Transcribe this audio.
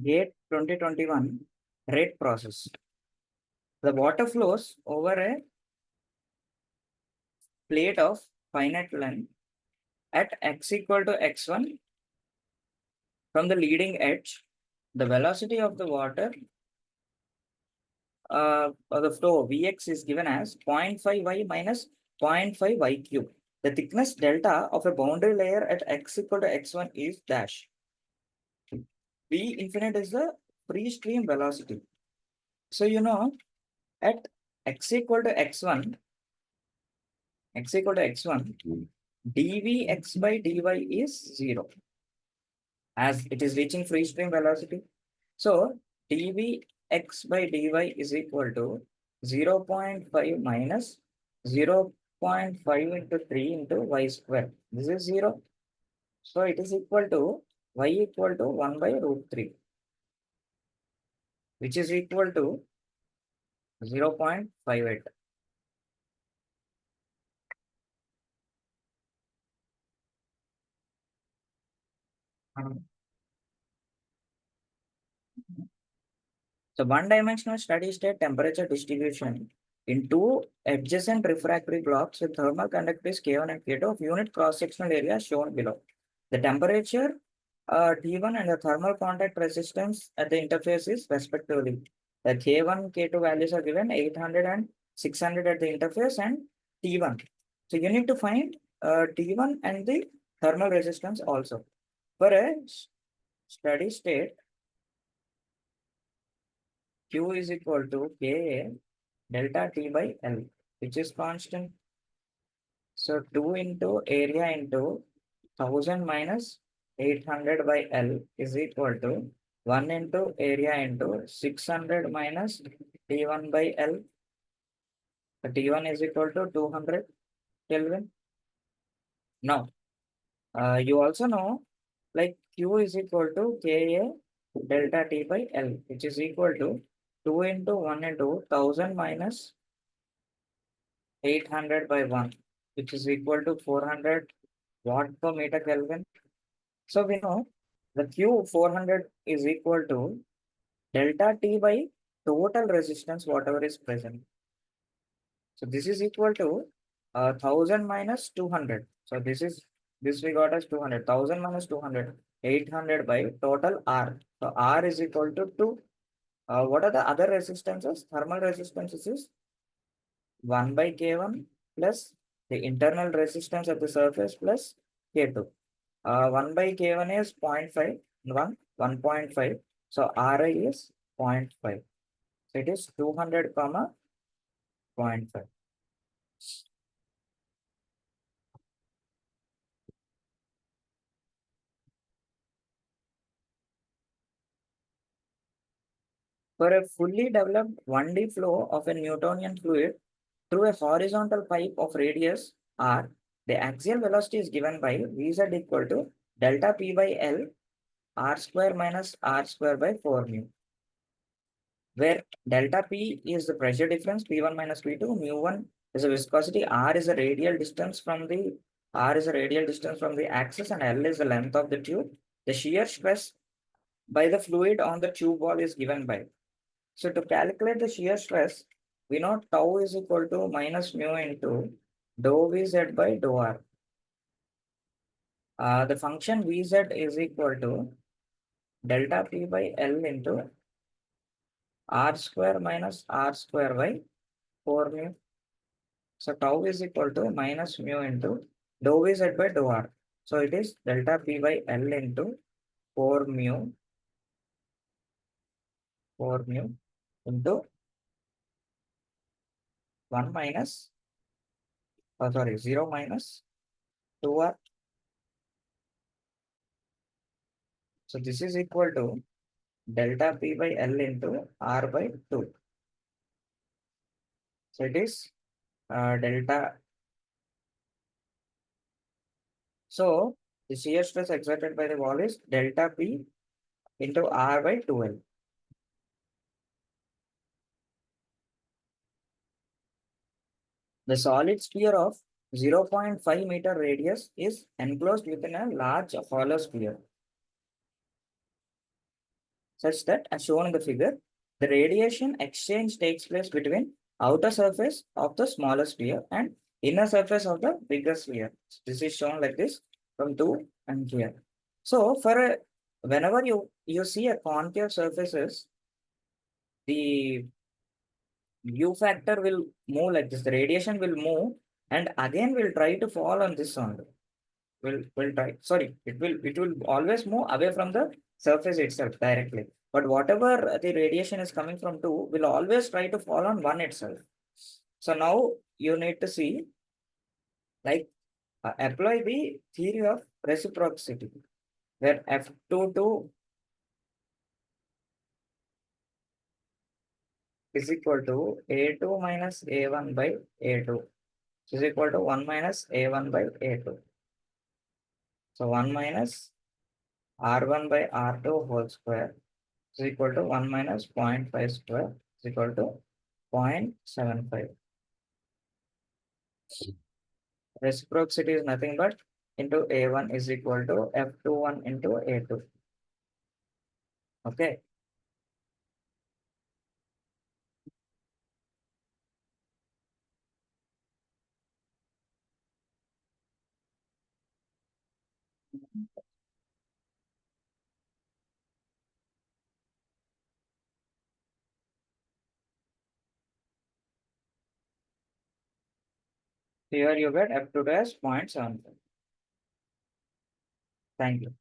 GATE 2021 rate process. The water flows over a plate of finite length at x equal to x1 from the leading edge. The velocity of the water or the flow Vx is given as 0.5y minus 0.5 y cube. The thickness delta of a boundary layer at x equal to x1 is dash. V infinite is the free stream velocity. So at x equal to x1, dvx by dy is 0 as it is reaching free stream velocity. So dvx by dy is equal to 0.5 minus 0.5 into 3 into y square. This is 0. So it is equal to y equal to 1 by root 3, which is equal to 0.58. So one-dimensional steady-state temperature distribution in two adjacent refractory blocks with thermal conductors K1 and K2 of unit cross-sectional area shown below. The temperature T1 and the thermal contact resistance at the interface is respectively. The K1, K2 values are given 800 and 600 at the interface and T1. So you need to find T1 and the thermal resistance also. For a steady state, Q is equal to Ka delta T by L, which is constant. So 2 into area into 1000 minus 800 by L is equal to 1 into area into 600 minus T1 by L. So T1 is equal to 200 Kelvin. Now, you also know like Q is equal to Ka delta T by L, which is equal to 2 into 1 into 1000 minus 800 by 1, which is equal to 400 watt per meter Kelvin. So we know the Q 400 is equal to delta T by total resistance, whatever is present. So this is equal to 1000 minus 200. So this we got as 200. 1000 minus 200, 800 by total R. So R is equal to 2. What are the other resistances? Thermal resistances is 1 by K1 plus the internal resistance at the surface plus K2. 1 by K1 is 0.5, 1.5. So Ri is 0.5. So it is 200 comma 0.5. For a fully developed 1D flow of a Newtonian fluid through a horizontal pipe of radius r, the axial velocity is given by Vz equal to delta P by L r square minus r square by 4 mu, where delta P is the pressure difference, P1 minus P2, mu1 is a viscosity, r is a radial distance from the axis, and L is the length of the tube. The shear stress by the fluid on the tube wall is given by. So to calculate the shear stress, we know tau is equal to minus mu into dou Vz by dou r. The function Vz is equal to delta P by L into r square minus r square by 4 mu. So tau is equal to minus mu into dou Vz by dou r. So it is delta P by L into 4 mu into 1 minus, 0 minus 2r. So this is equal to delta P by L into R by 2. So it is delta. So the shear stress exerted by the wall is delta P into R by 2L. The solid sphere of 0.5 meter radius is enclosed within a large hollow sphere. such that, as shown in the figure, the radiation exchange takes place between outer surface of the smaller sphere and inner surface of the bigger sphere. This is shown like this from 2 and here. So for a, whenever you see a concave surfaces, the U factor will move like this. The radiation will move and again will try to fall on this only. Will try. Sorry, it will always move away from the surface itself directly. But whatever the radiation is coming from two will always try to fall on one itself. So now you need to see, like, apply the theory of reciprocity, where F22 is equal to A2 minus A1 by A2 is equal to 1 minus A1 by A2. So 1 minus R1 by R2 whole square is equal to 1 minus 0.5 square is equal to 0.75. Reciprocity is nothing but into A1 is equal to F21 into A2. Okay. Here you get F2 as 0.75. Thank you.